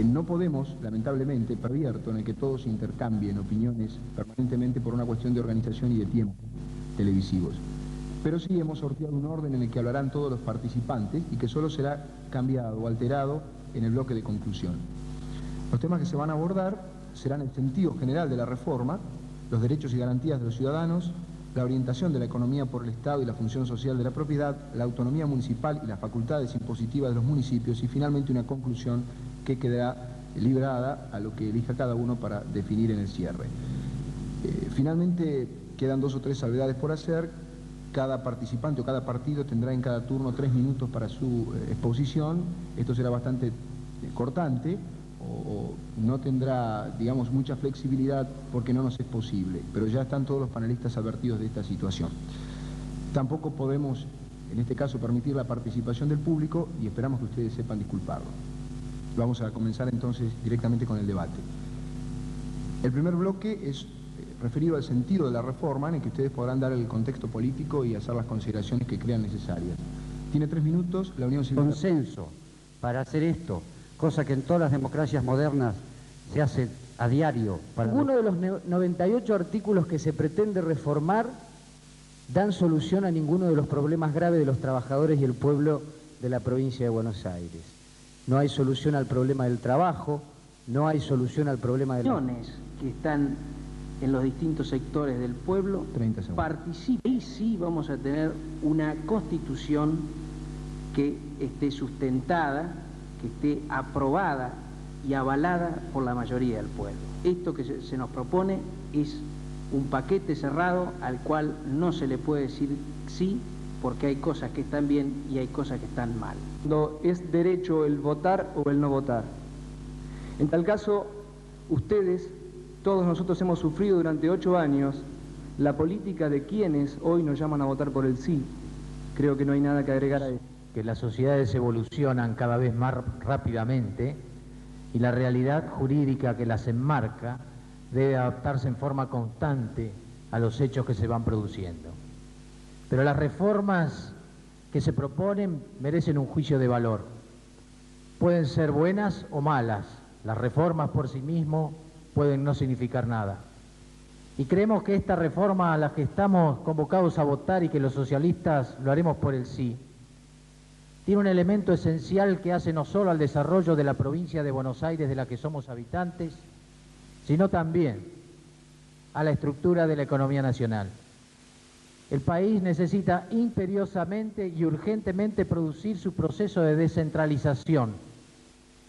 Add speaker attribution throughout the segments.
Speaker 1: No podemos, lamentablemente, pervierto en el que todos intercambien opiniones permanentemente por una cuestión de organización y de tiempo televisivos. Pero sí hemos sorteado un orden en el que hablarán todos los participantes y que solo será cambiado o alterado en el bloque de conclusión. Los temas que se van a abordar serán el sentido general de la reforma, los derechos y garantías de los ciudadanos, la orientación de la economía por el Estado y la función social de la propiedad, la autonomía municipal y las facultades impositivas de los municipios y finalmente una conclusión que quedará librada a lo que elija cada uno para definir en el cierre. Finalmente quedan 2 o 3 salvedades por hacer. Cada participante o cada partido tendrá en cada turno 3 minutos para su exposición. Esto será bastante cortante o no tendrá, digamos, mucha flexibilidad porque no nos es posible, pero ya están todos los panelistas advertidos de esta situación. Tampoco podemos, en este caso, permitir la participación del público y esperamos que ustedes sepan disculparlo. Vamos a comenzar entonces directamente con el debate. El primer bloque es referido al sentido de la reforma, en el que ustedes podrán dar el contexto político y hacer las consideraciones que crean necesarias. Tiene 3 minutos, la Unión Cívica...
Speaker 2: Consenso para hacer esto, cosa que en todas las democracias modernas se hace a diario.
Speaker 3: Ninguno de los 98 artículos que se pretende reformar dan solución a ninguno de los problemas graves de los trabajadores y el pueblo de la provincia de Buenos Aires. No hay solución al problema del trabajo, no hay solución al problema de las
Speaker 4: que están en los distintos sectores del pueblo.
Speaker 1: 30 segundos.
Speaker 4: Participe y sí vamos a tener una constitución que esté sustentada, que esté aprobada y avalada por la mayoría del pueblo. Esto que se nos propone es un paquete cerrado al cual no se le puede decir sí, porque hay cosas que están bien y hay cosas que están mal.
Speaker 5: Es derecho el votar o el no votar. En tal caso, ustedes, todos nosotros hemos sufrido durante 8 años la política de quienes hoy nos llaman a votar por el sí. Creo que no hay nada que agregar a eso.
Speaker 6: Que las sociedades evolucionan cada vez más rápidamente y la realidad jurídica que las enmarca debe adaptarse en forma constante a los hechos que se van produciendo. Pero las reformas que se proponen merecen un juicio de valor. Pueden ser buenas o malas. Las reformas por sí mismas pueden no significar nada. Y creemos que esta reforma a la que estamos convocados a votar y que los socialistas lo haremos por el sí, tiene un elemento esencial que hace no solo al desarrollo de la provincia de Buenos Aires de la que somos habitantes, sino también a la estructura de la economía nacional. El país necesita imperiosamente y urgentemente producir su proceso de descentralización.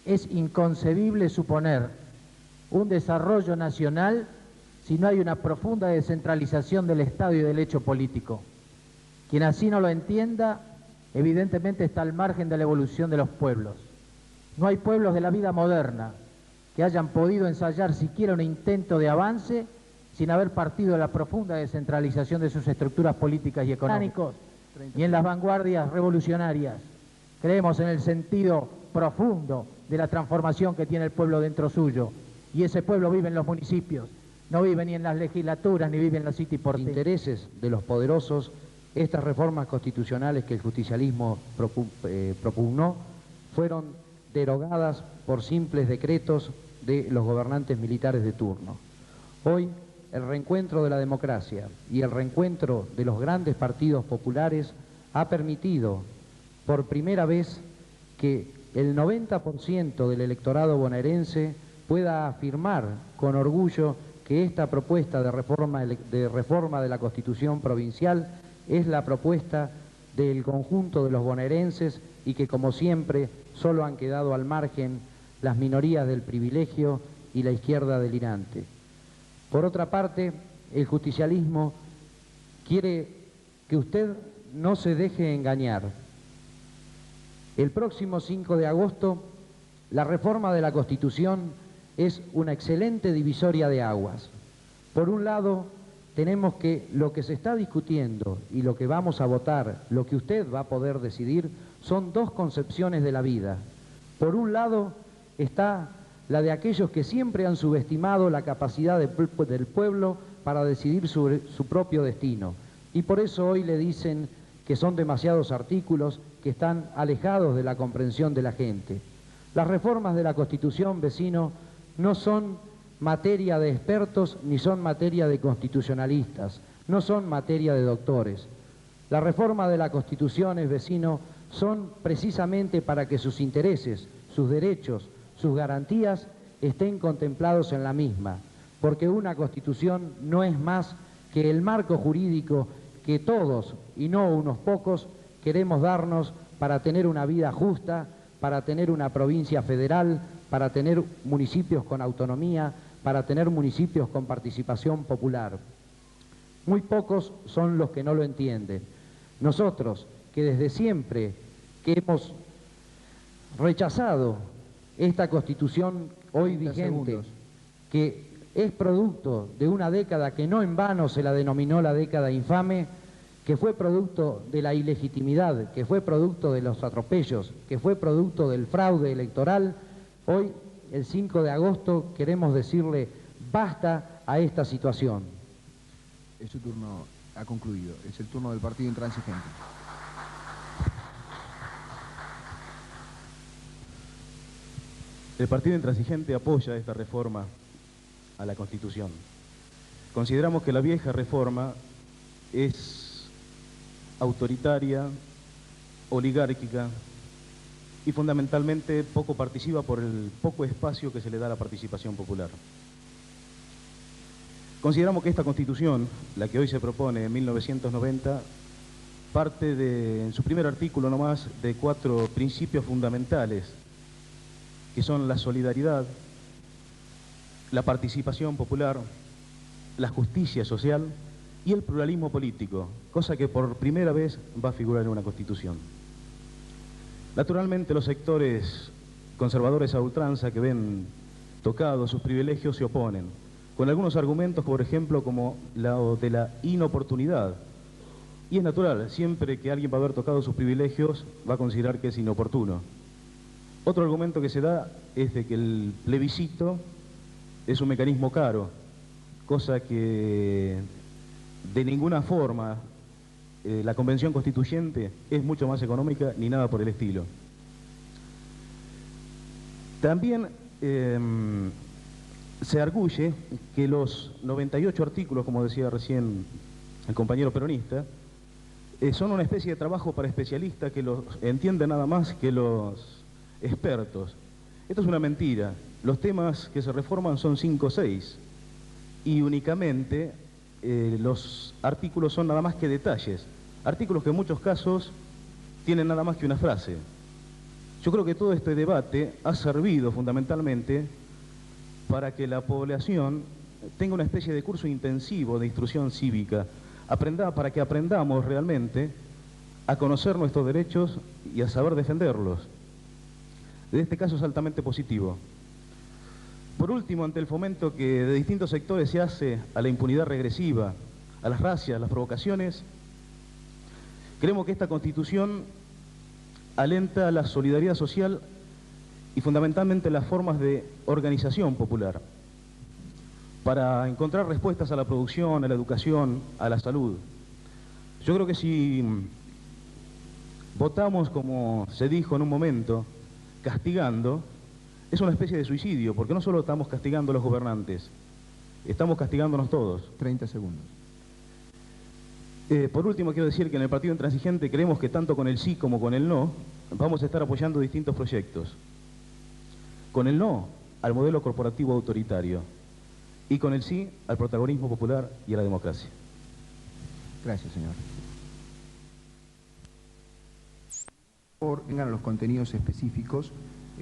Speaker 6: Es inconcebible suponer un desarrollo nacional si no hay una profunda descentralización del Estado y del hecho político. Quien así no lo entienda, evidentemente está al margen de la evolución de los pueblos. No hay pueblos de la vida moderna que hayan podido ensayar siquiera un intento de avance sin haber partido de la profunda descentralización de sus estructuras políticas y económicas. Y en las vanguardias revolucionarias creemos en el sentido profundo de la transformación que tiene el pueblo dentro suyo. Y ese pueblo vive en los municipios, no vive ni en las legislaturas, ni vive en los sitios porteños.
Speaker 7: Intereses de los poderosos, estas reformas constitucionales que el justicialismo propugnó fueron derogadas por simples decretos de los gobernantes militares de turno. Hoy, el reencuentro de la democracia y el reencuentro de los grandes partidos populares ha permitido por primera vez que el 90% del electorado bonaerense pueda afirmar con orgullo que esta propuesta de reforma de la Constitución provincial es la propuesta del conjunto de los bonaerenses y que, como siempre, solo han quedado al margen las minorías del privilegio y la izquierda delirante. Por otra parte, el justicialismo quiere que usted no se deje engañar. El próximo 5 de agosto, la reforma de la Constitución es una excelente divisoria de aguas. Por un lado, tenemos que lo que se está discutiendo y lo que vamos a votar, lo que usted va a poder decidir, son dos concepciones de la vida. Por un lado está la de aquellos que siempre han subestimado la capacidad del pueblo para decidir sobre su propio destino. Y por eso hoy le dicen que son demasiados artículos que están alejados de la comprensión de la gente. Las reformas de la Constitución, vecino, no son materia de expertos ni son materia de constitucionalistas, no son materia de doctores. La reforma de la Constitución, vecino, son precisamente para que sus intereses, sus derechos, sus garantías estén contemplados en la misma, porque una Constitución no es más que el marco jurídico que todos, y no unos pocos, queremos darnos para tener una vida justa, para tener una provincia federal, para tener municipios con autonomía, para tener municipios con participación popular. Muy pocos son los que no lo entienden. Nosotros, que desde siempre que hemos rechazado esta Constitución hoy vigente, que es producto de una década que no en vano se la denominó la década infame, que fue producto de la ilegitimidad, que fue producto de los atropellos, que fue producto del fraude electoral, hoy, el 5 de agosto, queremos decirle basta a esta situación.
Speaker 1: Su turno ha concluido. Es el turno del Partido Intransigente.
Speaker 8: El Partido Intransigente apoya esta reforma a la Constitución. Consideramos que la vieja reforma es autoritaria, oligárquica y fundamentalmente poco participa por el poco espacio que se le da a la participación popular. Consideramos que esta Constitución, la que hoy se propone en 1990, parte en su primer artículo nomás de 4 principios fundamentales, que son la solidaridad, la participación popular, la justicia social y el pluralismo político, cosa que por primera vez va a figurar en una Constitución. Naturalmente los sectores conservadores a ultranza que ven tocados sus privilegios se oponen, con algunos argumentos, por ejemplo, como la de la inoportunidad. Y es natural, siempre que alguien va a haber tocado sus privilegios va a considerar que es inoportuno. Otro argumento que se da es de que el plebiscito es un mecanismo caro, cosa que de ninguna forma la Convención Constituyente es mucho más económica ni nada por el estilo. También se arguye que los 98 artículos, como decía recién el compañero peronista, son una especie de trabajo para especialistas que los entienden nada más que los expertos. Esto es una mentira. Los temas que se reforman son 5 o 6 y únicamente los artículos son nada más que detalles. Artículos que en muchos casos tienen nada más que una frase. Yo creo que todo este debate ha servido fundamentalmente para que la población tenga una especie de curso intensivo de instrucción cívica, para que aprendamos realmente a conocer nuestros derechos y a saber defenderlos. En este caso es altamente positivo. Por último, ante el fomento que de distintos sectores se hace a la impunidad regresiva, a las racias, a las provocaciones, creemos que esta Constitución alenta la solidaridad social y fundamentalmente las formas de organización popular para encontrar respuestas a la producción, a la educación, a la salud. Yo creo que si votamos, como se dijo en un momento, castigando, es una especie de suicidio, porque no solo estamos castigando a los gobernantes, estamos castigándonos todos.
Speaker 1: 30 segundos.
Speaker 8: Por último, quiero decir que en el Partido Intransigente creemos que tanto con el sí como con el no vamos a estar apoyando distintos proyectos. Con el no al modelo corporativo autoritario y con el sí al protagonismo popular y a la democracia.
Speaker 1: Gracias, señor. Vengan a los contenidos específicos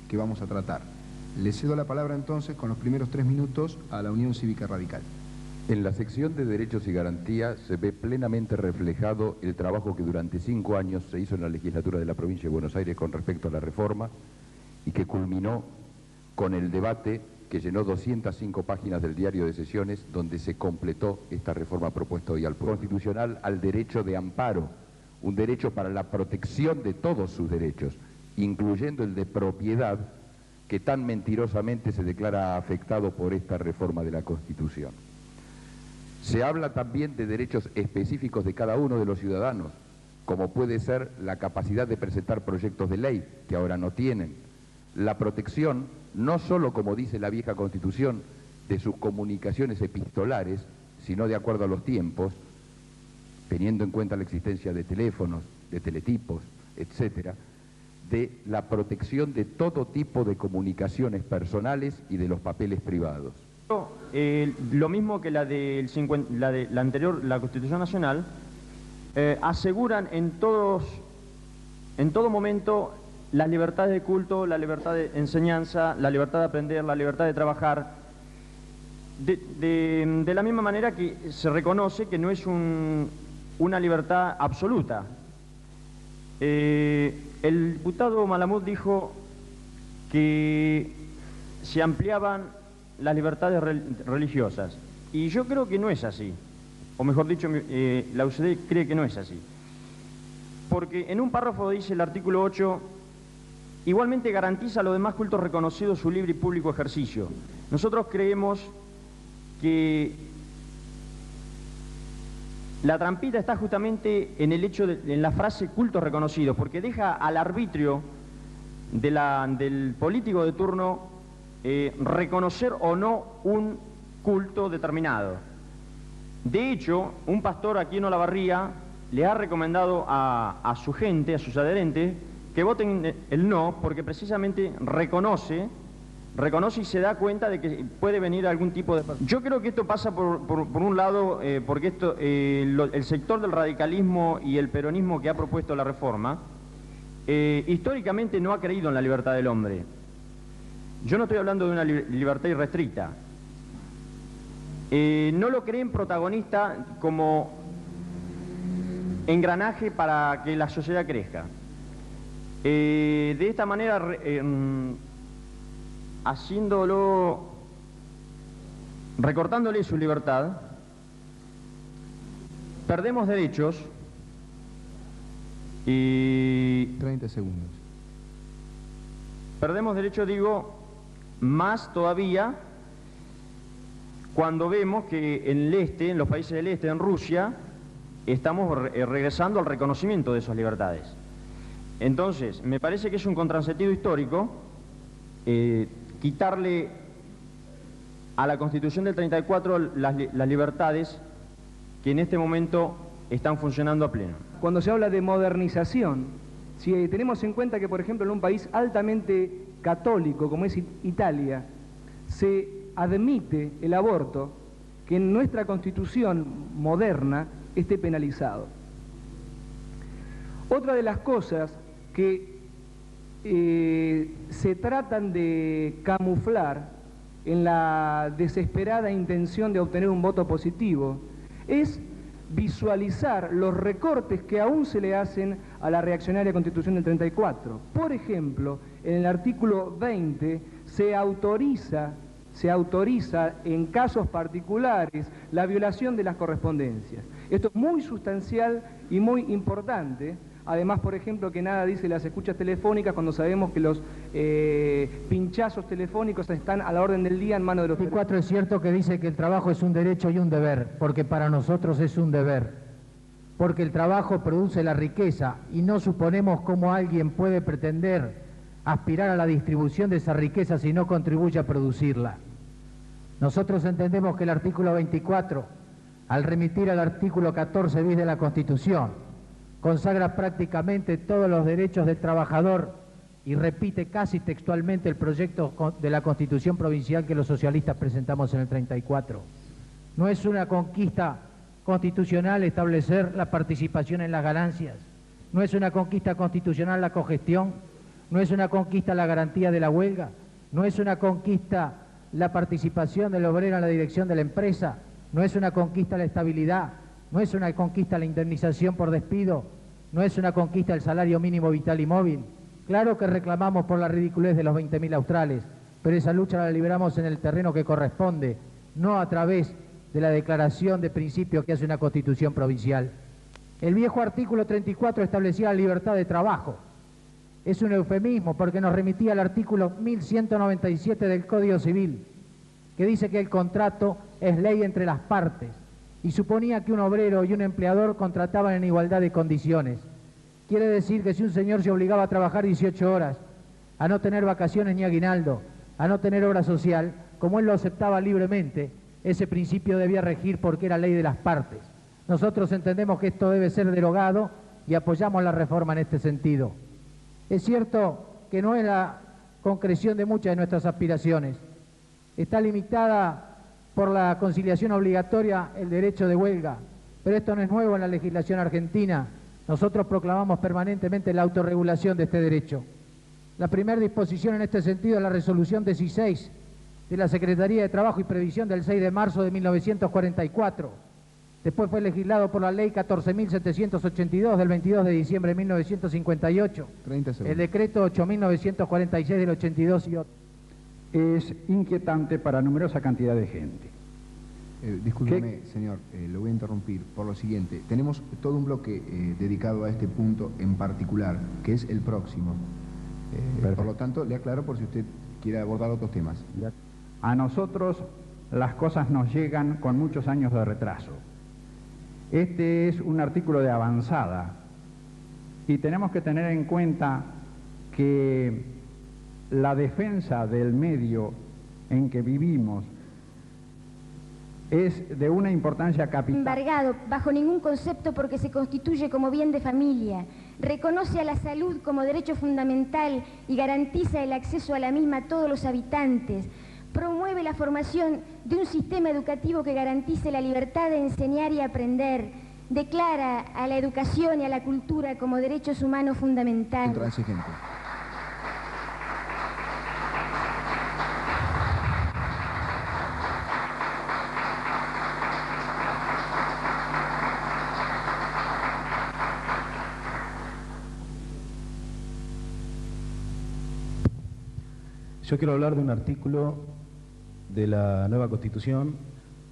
Speaker 1: que vamos a tratar. Le cedo la palabra entonces con los primeros 3 minutos a la Unión Cívica Radical.
Speaker 9: En la sección de Derechos y Garantías se ve plenamente reflejado el trabajo que durante 5 años se hizo en la legislatura de la provincia de Buenos Aires con respecto a la reforma y que culminó con el debate que llenó 205 páginas del diario de sesiones donde se completó esta reforma propuesta hoy al pueblo constitucional al derecho de amparo, un derecho para la protección de todos sus derechos, incluyendo el de propiedad que tan mentirosamente se declara afectado por esta reforma de la Constitución. Se habla también de derechos específicos de cada uno de los ciudadanos, como puede ser la capacidad de presentar proyectos de ley, que ahora no tienen, la protección, no solo como dice la vieja Constitución, de sus comunicaciones epistolares, sino de acuerdo a los tiempos, teniendo en cuenta la existencia de teléfonos, de teletipos, etcétera, de la protección de todo tipo de comunicaciones personales y de los papeles privados.
Speaker 10: Lo mismo que la anterior, la Constitución Nacional, aseguran en todo momento las libertades de culto, la libertad de enseñanza, la libertad de aprender, la libertad de trabajar, de la misma manera que se reconoce que no es una libertad absoluta. El diputado Malamud dijo que se ampliaban las libertades religiosas, y yo creo que no es así, o mejor dicho, la UCD cree que no es así, porque en un párrafo dice el artículo 8, igualmente garantiza a los demás cultos reconocidos su libre y público ejercicio. Nosotros creemos que la trampita está justamente en el hecho en la frase cultos reconocidos, porque deja al arbitrio del político de turno reconocer o no un culto determinado. De hecho, un pastor aquí en Olavarría le ha recomendado a su gente, a sus adherentes, que voten el no, porque precisamente reconoce y se da cuenta de que puede venir algún tipo de... Yo creo que esto pasa por un lado, porque el sector del radicalismo y el peronismo que ha propuesto la reforma, históricamente no ha creído en la libertad del hombre. Yo no estoy hablando de una libertad irrestricta. No lo creen protagonista como engranaje para que la sociedad crezca. De esta manera, recortándole su libertad, perdemos derechos y...
Speaker 1: 30 segundos.
Speaker 10: Perdemos derechos, digo, más todavía cuando vemos que en el este, en los países del este, en Rusia, estamos regresando al reconocimiento de esas libertades. Entonces, me parece que es un contrasentido histórico quitarle a la Constitución del 34 las libertades que en este momento están funcionando a pleno.
Speaker 5: Cuando se habla de modernización, si tenemos en cuenta que, por ejemplo, en un país altamente católico como es Italia, se admite el aborto, que en nuestra Constitución moderna esté penalizado. Otra de las cosas que se tratan de camuflar en la desesperada intención de obtener un voto positivo es visualizar los recortes que aún se le hacen a la reaccionaria Constitución del 34. Por ejemplo, en el artículo 20 se autoriza en casos particulares la violación de las correspondencias. Esto es muy sustancial y muy importante. Además, por ejemplo, que nada dice las escuchas telefónicas cuando sabemos que los pinchazos telefónicos están a la orden del día en manos de los...
Speaker 6: El 4 es cierto que dice que el trabajo es un derecho y un deber, porque para nosotros es un deber, porque el trabajo produce la riqueza y no suponemos cómo alguien puede pretender aspirar a la distribución de esa riqueza si no contribuye a producirla. Nosotros entendemos que el artículo 24, al remitir al artículo 14 bis de la Constitución, consagra prácticamente todos los derechos del trabajador y repite casi textualmente el proyecto de la Constitución provincial que los socialistas presentamos en el 34. No es una conquista constitucional establecer la participación en las ganancias, no es una conquista constitucional la cogestión, no es una conquista la garantía de la huelga, no es una conquista la participación del obrero en la dirección de la empresa, no es una conquista la estabilidad, no es una conquista la indemnización por despido, no es una conquista el salario mínimo vital y móvil. Claro que reclamamos por la ridiculez de los 20.000 australes, pero esa lucha la libramos en el terreno que corresponde, no a través de la declaración de principios que hace una Constitución provincial. El viejo artículo 34 establecía la libertad de trabajo. Es un eufemismo porque nos remitía al artículo 1197 del Código Civil, que dice que el contrato es ley entre las partes y suponía que un obrero y un empleador contrataban en igualdad de condiciones. Quiere decir que si un señor se obligaba a trabajar 18 horas a no tener vacaciones ni aguinaldo, a no tener obra social, como él lo aceptaba libremente, ese principio debía regir porque era ley de las partes. Nosotros entendemos que esto debe ser derogado y apoyamos la reforma en este sentido. Es cierto que no es la concreción de muchas de nuestras aspiraciones. Está limitada por la conciliación obligatoria el derecho de huelga, pero esto no es nuevo en la legislación argentina. Nosotros proclamamos permanentemente la autorregulación de este derecho. La primera disposición en este sentido es la resolución 16 de la Secretaría de Trabajo y Previsión del 6 de marzo de 1944. Después fue legislado por la Ley 14.782 del 22 de diciembre de 1958.
Speaker 1: 30 segundos.
Speaker 6: El decreto 8.946 del 82 y otro.
Speaker 11: Es inquietante para numerosa cantidad de gente.
Speaker 1: Discúlpeme, señor, lo voy a interrumpir por lo siguiente. Tenemos todo un bloque dedicado a este punto en particular, que es el próximo. Por lo tanto, le aclaro por si usted quiere abordar otros temas.
Speaker 11: A nosotros las cosas nos llegan con muchos años de retraso. Este es un artículo de avanzada y tenemos que tener en cuenta que la defensa del medio en que vivimos es de una importancia capital.
Speaker 12: Embargado bajo ningún concepto porque se constituye como bien de familia, reconoce a la salud como derecho fundamental y garantiza el acceso a la misma a todos los habitantes, promueve la formación de un sistema educativo que garantice la libertad de enseñar y aprender, declara a la educación y a la cultura como derechos humanos fundamentales.
Speaker 1: Intransigente.
Speaker 8: Yo quiero hablar de un artículo de la nueva Constitución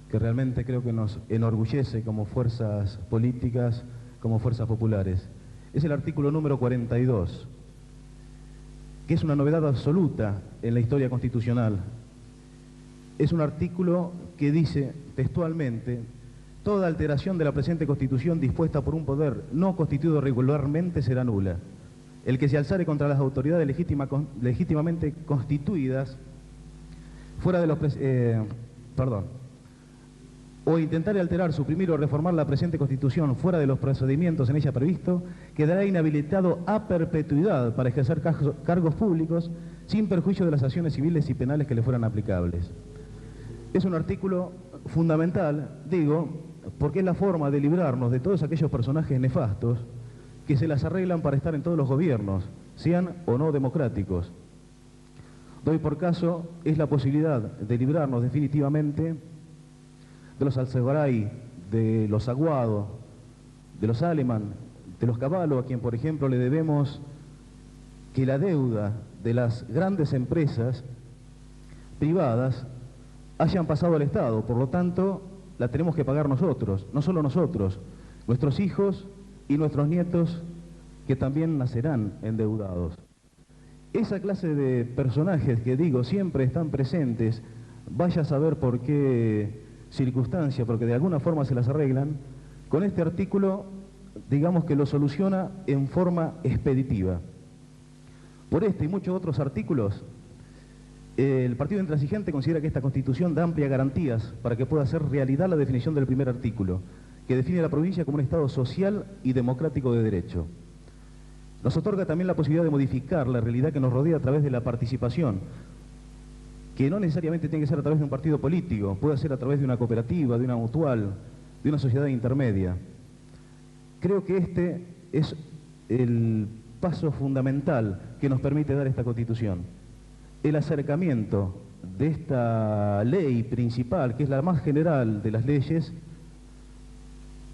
Speaker 8: que realmente creo que nos enorgullece como fuerzas políticas, como fuerzas populares. Es el artículo número 42, que es una novedad absoluta en la historia constitucional. Es un artículo que dice textualmente: toda alteración de la presente Constitución dispuesta por un poder no constituido regularmente será nula. El que se alzare contra las autoridades legítimamente constituidas fuera de los o intentare alterar, suprimir o reformar la presente Constitución fuera de los procedimientos en ella previsto, quedará inhabilitado a perpetuidad para ejercer cargos públicos sin perjuicio de las acciones civiles y penales que le fueran aplicables. Es un artículo fundamental, digo, porque es la forma de librarnos de todos aquellos personajes nefastos que se las arreglan para estar en todos los gobiernos, sean o no democráticos. Doy por caso, es la posibilidad de librarnos definitivamente de los Alcegaray, de los Aguado, de los Aleman, de los Cavallo, a quien por ejemplo le debemos que la deuda de las grandes empresas privadas hayan pasado al Estado, por lo tanto la tenemos que pagar nosotros, no solo nosotros, nuestros hijos y nuestros nietos, que también nacerán endeudados. Esa clase de personajes que digo siempre están presentes, vaya a saber por qué circunstancia, porque de alguna forma se las arreglan, con este artículo digamos que lo soluciona en forma expeditiva. Por este y muchos otros artículos, el Partido Intransigente considera que esta Constitución da amplias garantías para que pueda ser realidad la definición del primer artículo, que define a la provincia como un Estado social y democrático de derecho. Nos otorga también la posibilidad de modificar la realidad que nos rodea a través de la participación, que no necesariamente tiene que ser a través de un partido político, puede ser a través de una cooperativa, de una mutual, de una sociedad intermedia. Creo que este es el paso fundamental que nos permite dar esta Constitución. El acercamiento de esta ley principal, que es la más general de las leyes,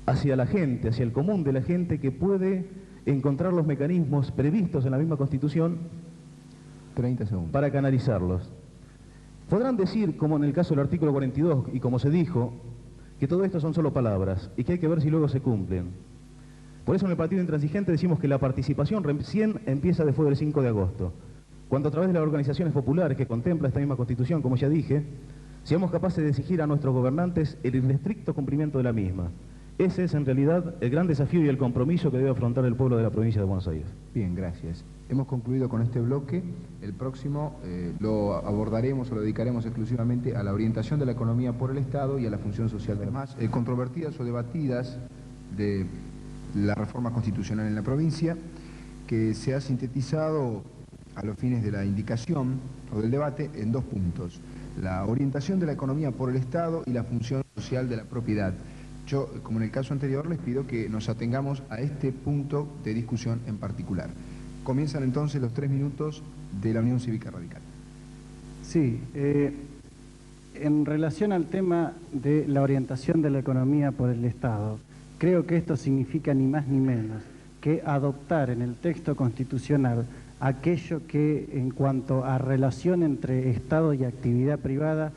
Speaker 8: hacia la gente, hacia el común de la gente, que puede encontrar los mecanismos previstos en la misma Constitución
Speaker 1: 30 segundos.
Speaker 8: Para canalizarlos. Podrán decir, como en el caso del artículo 42, y como se dijo, que todo esto son solo palabras y que hay que ver si luego se cumplen. Por eso en el Partido Intransigente decimos que la participación recién empieza después del 5 de agosto, cuando a través de las organizaciones populares que contempla esta misma Constitución, como ya dije, seamos capaces de exigir a nuestros gobernantes el irrestricto cumplimiento de la misma, Ese es en realidad el gran desafío y el compromiso que debe afrontar el pueblo de la provincia de Buenos Aires.
Speaker 1: Bien, gracias. Hemos concluido con este bloque. El próximo lo abordaremos o lo dedicaremos exclusivamente a la orientación de la economía por el Estado y a la función social de las más controvertidas o debatidas de la reforma constitucional en la provincia, que se ha sintetizado a los fines de la indicación o del debate en 2 puntos: la orientación de la economía por el Estado y la función social de la propiedad. Yo, como en el caso anterior, les pido que nos atengamos a este punto de discusión en particular. Comienzan entonces los 3 minutos de la Unión Cívica Radical.
Speaker 13: Sí, en relación al tema de la orientación de la economía por el Estado, creo que esto significa ni más ni menos que adoptar en el texto constitucional aquello que en cuanto a relación entre Estado y actividad privada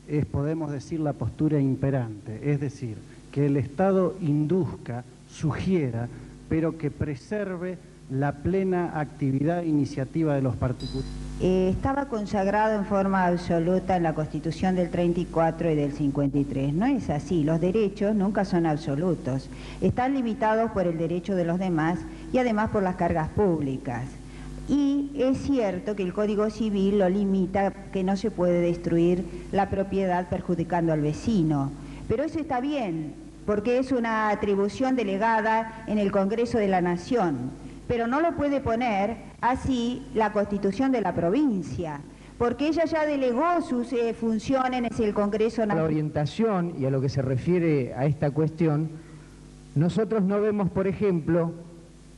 Speaker 13: es, podemos decir, la postura imperante, es decir, que el Estado induzca, sugiera, pero que preserve la plena actividad e iniciativa de los particulares.
Speaker 14: Estaba consagrado en forma absoluta en la Constitución del 34 y del 53. No es así, los derechos nunca son absolutos. Están limitados por el derecho de los demás y además por las cargas públicas. Y es cierto que el Código Civil lo limita, que no se puede destruir la propiedad perjudicando al vecino. Pero eso está bien, porque es una atribución delegada en el Congreso de la Nación. Pero no lo puede poner así la Constitución de la provincia, porque ella ya delegó sus funciones en el Congreso Nacional.
Speaker 3: A la orientación y a lo que se refiere a esta cuestión, nosotros no vemos, por ejemplo,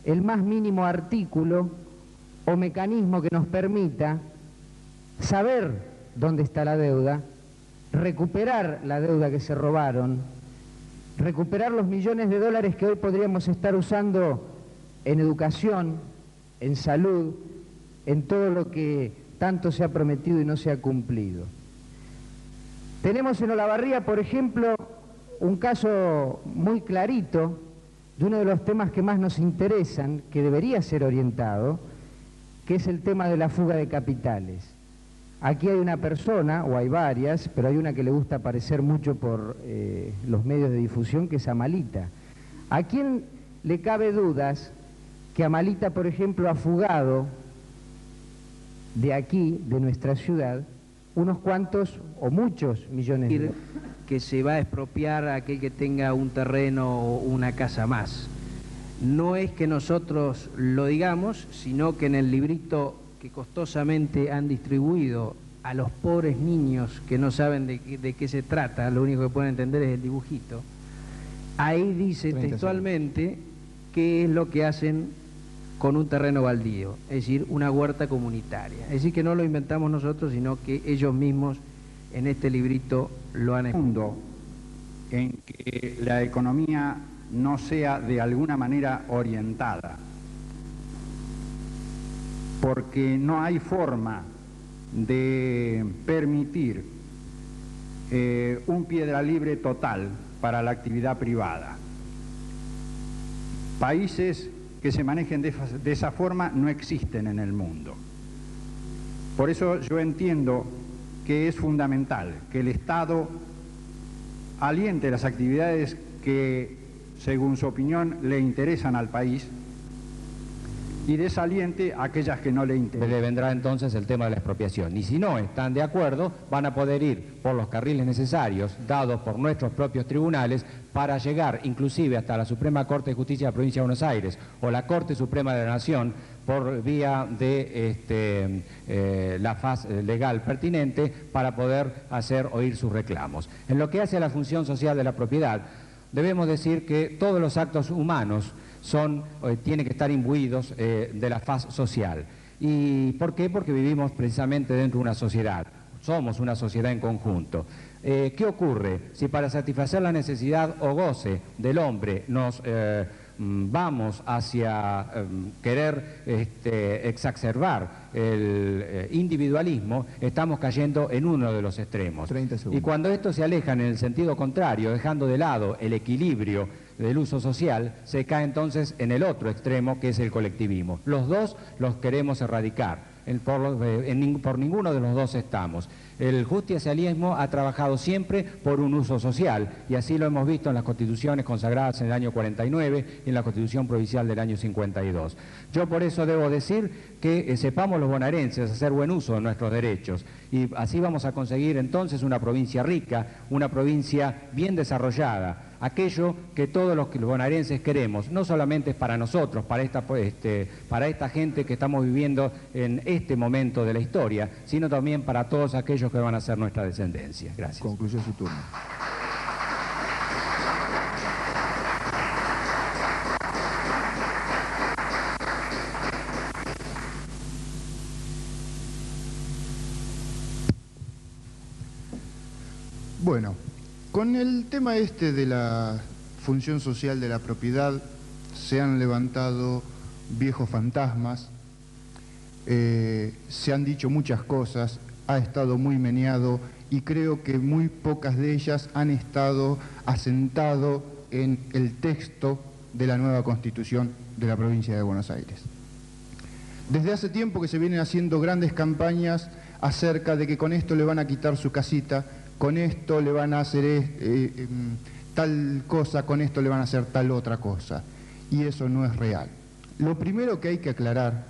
Speaker 3: el más mínimo artículo o mecanismo que nos permita saber dónde está la deuda, recuperar la deuda que se robaron, recuperar los millones de dólares que hoy podríamos estar usando en educación, en salud, en todo lo que tanto se ha prometido y no se ha cumplido. Tenemos en Olavarría, por ejemplo, un caso muy clarito de uno de los temas que más nos interesan, que debería ser orientado, que es el tema de la fuga de capitales. Aquí hay una persona, o hay varias, pero hay una que le gusta aparecer mucho por los medios de difusión, que es Amalita. ¿A quién le cabe dudas que Amalita, por ejemplo, ha fugado de aquí, de nuestra ciudad, unos cuantos o muchos millones de dólares?
Speaker 4: Que se va a expropiar a aquel que tenga un terreno o una casa más. No es que nosotros lo digamos, sino que en el librito que costosamente han distribuido a los pobres niños que no saben de qué se trata, lo único que pueden entender es el dibujito, ahí dice textualmente qué es lo que hacen con un terreno baldío, es decir, una huerta comunitaria. Es decir, que no lo inventamos nosotros, sino que ellos mismos en este librito lo han escrito.
Speaker 11: En que la economía no sea de alguna manera orientada, porque no hay forma de permitir un piedra libre total para la actividad privada. Países que se manejen de esa forma no existen en el mundo. Por eso yo entiendo que es fundamental que el Estado aliente las actividades que, según su opinión, le interesan al país y desaliente aquellas que no le interesan.
Speaker 15: Le vendrá entonces el tema de la expropiación. Y si no están de acuerdo, van a poder ir por los carriles necesarios, dados por nuestros propios tribunales, para llegar inclusive hasta la Suprema Corte de Justicia de la Provincia de Buenos Aires o la Corte Suprema de la Nación, por vía de la faz legal pertinente, para poder hacer oír sus reclamos. En lo que hace a la función social de la propiedad, debemos decir que todos los actos humanos tienen que estar imbuidos de la faz social. ¿Y por qué? Porque vivimos precisamente dentro de una sociedad, somos una sociedad en conjunto. ¿Qué ocurre? Si para satisfacer la necesidad o goce del hombre nos vamos hacia querer exacerbar el individualismo, estamos cayendo en uno de los extremos. Y cuando estos se alejan en el sentido contrario, dejando de lado el equilibrio del uso social, se cae entonces en el otro extremo, que es el colectivismo. Los dos los queremos erradicar. por ninguno de los dos estamos. El justicialismo ha trabajado siempre por un uso social, y así lo hemos visto en las constituciones consagradas en el año 49 y en la Constitución Provincial del año 52. Yo por eso debo decir que sepamos los bonaerenses hacer buen uso de nuestros derechos, y así vamos a conseguir entonces una provincia rica, una provincia bien desarrollada, aquello que todos los bonaerenses queremos, no solamente para nosotros, para esta gente que estamos viviendo en este momento de la historia, sino también para todos aquellos que van a ser nuestra descendencia. Gracias.
Speaker 1: Concluyó su turno.
Speaker 16: Bueno, con el tema este de la función social de la propiedad se han levantado viejos fantasmas, se han dicho muchas cosas, ha estado muy meneado y creo que muy pocas de ellas han estado asentado en el texto de la nueva Constitución de la provincia de Buenos Aires. Desde hace tiempo que se vienen haciendo grandes campañas acerca de que con esto le van a quitar su casita, con esto le van a hacer tal cosa, con esto le van a hacer tal otra cosa. Y eso no es real. Lo primero que hay que aclarar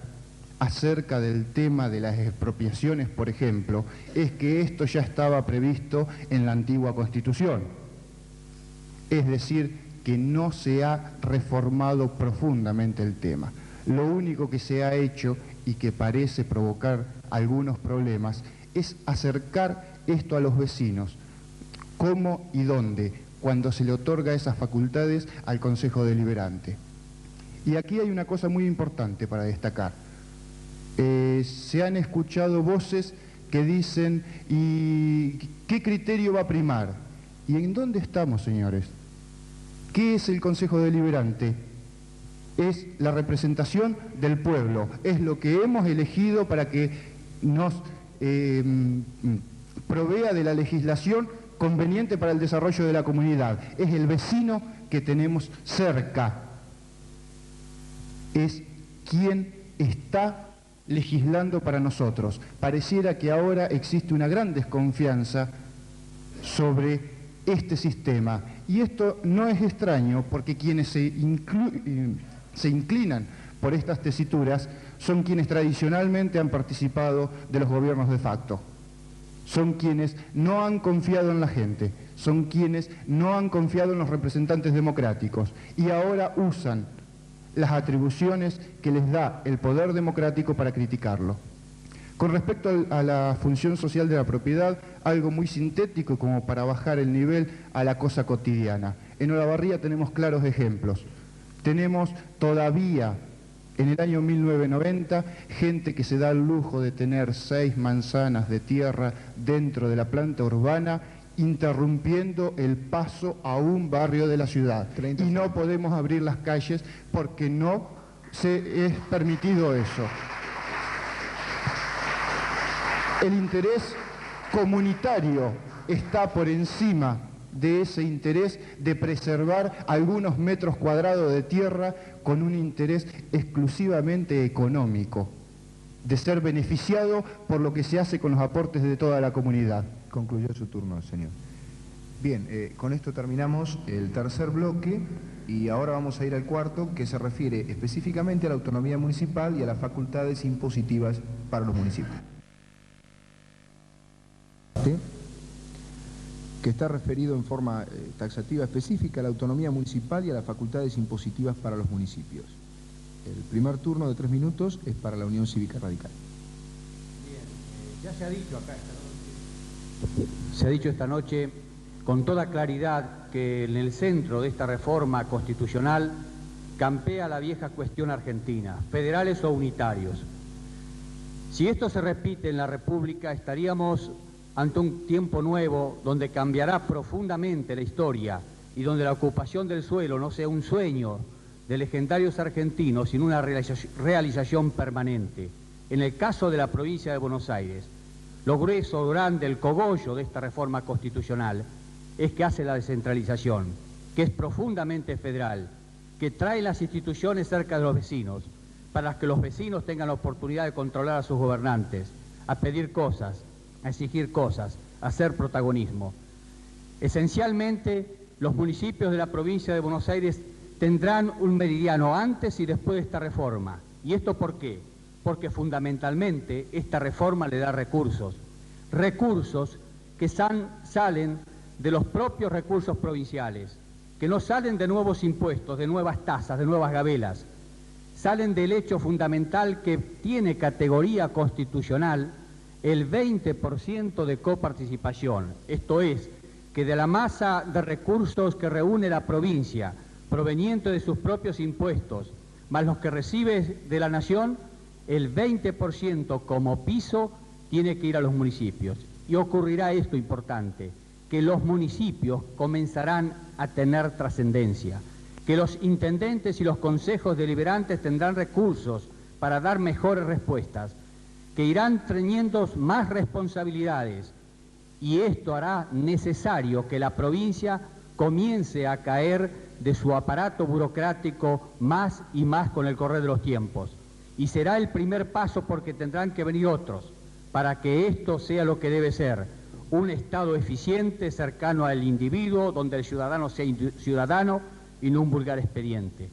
Speaker 16: acerca del tema de las expropiaciones, por ejemplo, es que esto ya estaba previsto en la antigua Constitución. Es decir, que no se ha reformado profundamente el tema. Lo único que se ha hecho y que parece provocar algunos problemas es acercar esto a los vecinos, cómo y dónde, cuando se le otorga esas facultades al Consejo Deliberante. Y aquí hay una cosa muy importante para destacar. Se han escuchado voces que dicen, ¿y qué criterio va a primar? ¿Y en dónde estamos, señores? ¿Qué es el Consejo Deliberante? Es la representación del pueblo, es lo que hemos elegido para que nos provea de la legislación conveniente para el desarrollo de la comunidad. Es el vecino que tenemos cerca. Es quien está legislando para nosotros. Pareciera que ahora existe una gran desconfianza sobre este sistema. Y esto no es extraño porque quienes se inclinan por estas tesituras son quienes tradicionalmente han participado de los gobiernos de facto. Son quienes no han confiado en la gente, son quienes no han confiado en los representantes democráticos y ahora usan las atribuciones que les da el poder democrático para criticarlo. Con respecto a la función social de la propiedad, algo muy sintético como para bajar el nivel a la cosa cotidiana. En Olavarría tenemos claros ejemplos. Tenemos todavía, en el año 1990, gente que se da el lujo de tener 6 manzanas de tierra dentro de la planta urbana, interrumpiendo el paso a un barrio de la ciudad. Y no podemos abrir las calles porque no se es permitido eso. El interés comunitario está por encima de ese interés de preservar algunos metros cuadrados de tierra con un interés exclusivamente económico, de ser beneficiado por lo que se hace con los aportes de toda la comunidad.
Speaker 1: Concluyó su turno, señor. Bien, con esto terminamos el tercer bloque y ahora vamos a ir al cuarto, que se refiere específicamente a la autonomía municipal y a las facultades impositivas para los municipios. Que está referido en forma taxativa específica a la autonomía municipal y a las facultades impositivas para los municipios. El primer turno de 3 minutos es para la Unión Cívica Radical.
Speaker 2: Bien, ya se ha dicho acá esta noche. Se ha dicho esta noche con toda claridad que en el centro de esta reforma constitucional campea la vieja cuestión argentina, federales o unitarios. Si esto se repite en la República, estaríamos ante un tiempo nuevo donde cambiará profundamente la historia y donde la ocupación del suelo no sea un sueño de legendarios argentinos, sino una realización permanente. En el caso de la provincia de Buenos Aires, lo grueso, grande, el cogollo de esta reforma constitucional es que hace la descentralización, que es profundamente federal, que trae las instituciones cerca de los vecinos, para que los vecinos tengan la oportunidad de controlar a sus gobernantes, a pedir cosas, a exigir cosas, a hacer protagonismo. Esencialmente, los municipios de la provincia de Buenos Aires tendrán un meridiano antes y después de esta reforma. ¿Y esto por qué? Porque fundamentalmente esta reforma le da recursos que salen de los propios recursos provinciales, que no salen de nuevos impuestos, de nuevas tasas, de nuevas gabelas, salen del hecho fundamental que tiene categoría constitucional el 20% de coparticipación. Esto es, que de la masa de recursos que reúne la provincia, proveniente de sus propios impuestos, más los que recibe de la nación, el 20% como piso tiene que ir a los municipios. Y ocurrirá esto importante, que los municipios comenzarán a tener trascendencia, que los intendentes y los consejos deliberantes tendrán recursos para dar mejores respuestas, que irán teniendo más responsabilidades, y esto hará necesario que la provincia comience a caer de su aparato burocrático más y más con el correr de los tiempos. Y será el primer paso, porque tendrán que venir otros para que esto sea lo que debe ser: un Estado eficiente, cercano al individuo, donde el ciudadano sea ciudadano y no un vulgar expediente.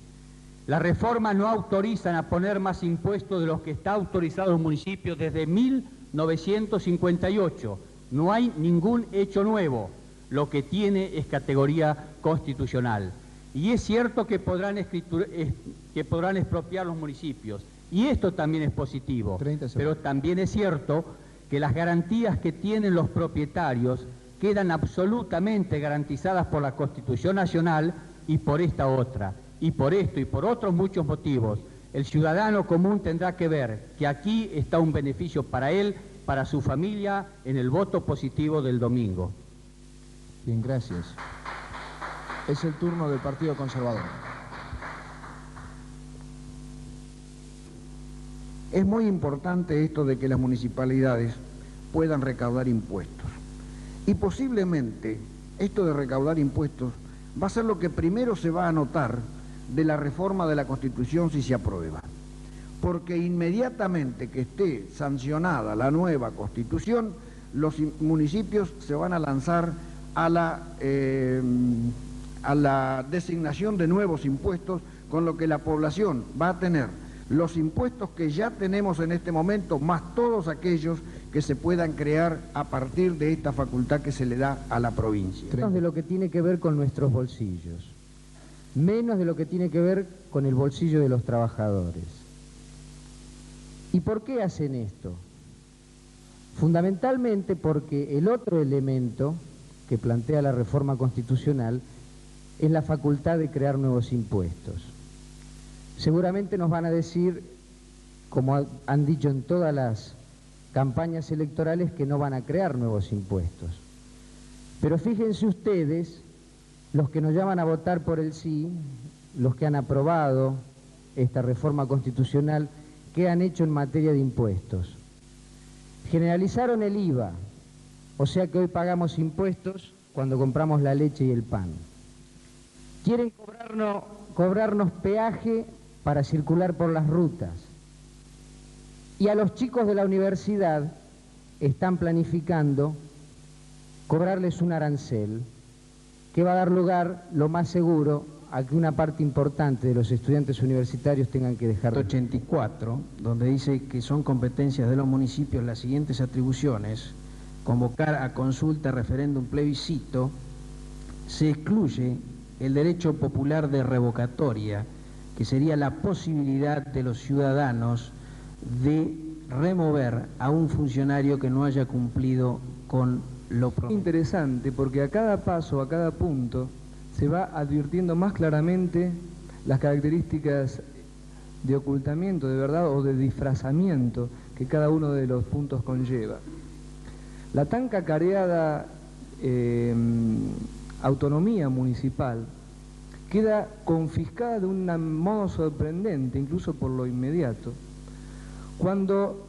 Speaker 2: La reforma no autorizan a poner más impuestos de los que está autorizado en los municipios desde 1958. No hay ningún hecho nuevo. Lo que tiene es categoría constitucional. Y es cierto que podrán expropiar los municipios. Y esto también es positivo. Pero también es cierto que las garantías que tienen los propietarios quedan absolutamente garantizadas por la Constitución Nacional y por esta otra. Y por esto y por otros muchos motivos, el ciudadano común tendrá que ver que aquí está un beneficio para él, para su familia, en el voto positivo del domingo.
Speaker 1: Bien, gracias. Es el turno del Partido Conservador.
Speaker 17: Es muy importante esto de que las municipalidades puedan recaudar impuestos. Y posiblemente esto de recaudar impuestos va a ser lo que primero se va a notar de la reforma de la Constitución si se aprueba. Porque inmediatamente que esté sancionada la nueva Constitución, los municipios se van a lanzar a la designación de nuevos impuestos, con lo que la población va a tener los impuestos que ya tenemos en este momento, más todos aquellos que se puedan crear a partir de esta facultad que se le da a la provincia.
Speaker 3: Menos de lo que tiene que ver con nuestros bolsillos, menos de lo que tiene que ver con el bolsillo de los trabajadores. ¿Y por qué hacen esto? Fundamentalmente porque el otro elemento que plantea la reforma constitucional es la facultad de crear nuevos impuestos. Seguramente nos van a decir, como han dicho en todas las campañas electorales, que no van a crear nuevos impuestos. Pero fíjense ustedes, los que nos llaman a votar por el sí, los que han aprobado esta reforma constitucional, ¿qué han hecho en materia de impuestos? Generalizaron el IVA, o sea que hoy pagamos impuestos cuando compramos la leche y el pan. Quieren cobrarnos peaje para circular por las rutas. Y a los chicos de la universidad están planificando cobrarles un arancel que va a dar lugar, lo más seguro, a que una parte importante de los estudiantes universitarios tengan que dejar...
Speaker 4: 84, donde dice que son competencias de los municipios las siguientes atribuciones: convocar a consulta, referéndum, plebiscito. Se excluye el derecho popular de revocatoria, que sería la posibilidad de los ciudadanos de remover a un funcionario que no haya cumplido con lo prometido.
Speaker 5: Interesante, porque a cada paso, a cada punto, se va advirtiendo más claramente las características de ocultamiento, de verdad, o de disfrazamiento que cada uno de los puntos conlleva. La tan cacareada autonomía municipal queda confiscada de un modo sorprendente, incluso por lo inmediato, cuando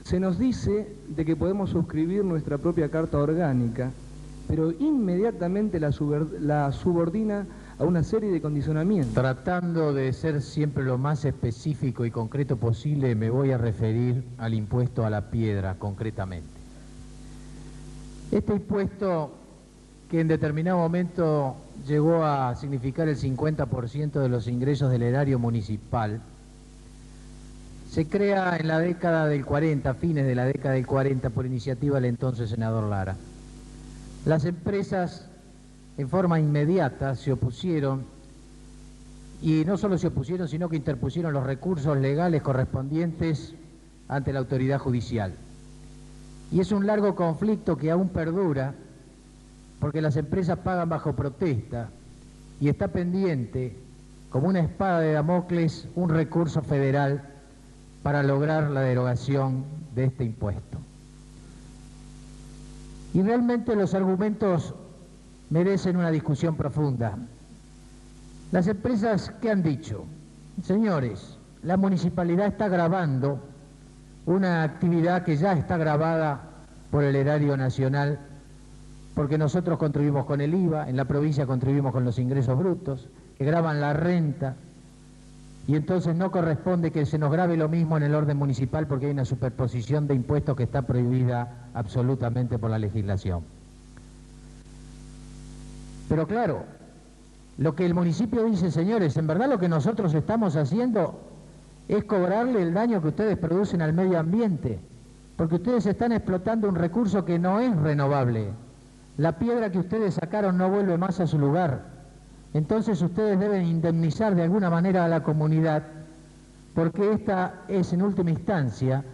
Speaker 5: se nos dice de que podemos suscribir nuestra propia carta orgánica, pero inmediatamente la subordina a una serie de condicionamientos.
Speaker 6: Tratando de ser siempre lo más específico y concreto posible, me voy a referir al impuesto a la piedra concretamente. Este impuesto, que en determinado momento llegó a significar el 50% de los ingresos del erario municipal, se crea en la década del 40, fines de la década del 40, por iniciativa del entonces senador Lara. Las empresas en forma inmediata se opusieron, y no solo se opusieron, sino que interpusieron los recursos legales correspondientes ante la autoridad judicial. Y es un largo conflicto que aún perdura, porque las empresas pagan bajo protesta y está pendiente, como una espada de Damocles, un recurso federal para lograr la derogación de este impuesto. Y realmente los argumentos merecen una discusión profunda. Las empresas, ¿qué han dicho? Señores, la municipalidad está gravando una actividad que ya está gravada por el erario nacional, porque nosotros contribuimos con el IVA, en la provincia contribuimos con los ingresos brutos, que gravan la renta, y entonces no corresponde que se nos grave lo mismo en el orden municipal porque hay una superposición de impuestos que está prohibida absolutamente por la legislación. Pero claro, lo que el municipio dice, señores, en verdad lo que nosotros estamos haciendo es cobrarle el daño que ustedes producen al medio ambiente, porque ustedes están explotando un recurso que no es renovable. La piedra que ustedes sacaron no vuelve más a su lugar. Entonces ustedes deben indemnizar de alguna manera a la comunidad, porque esta es en última instancia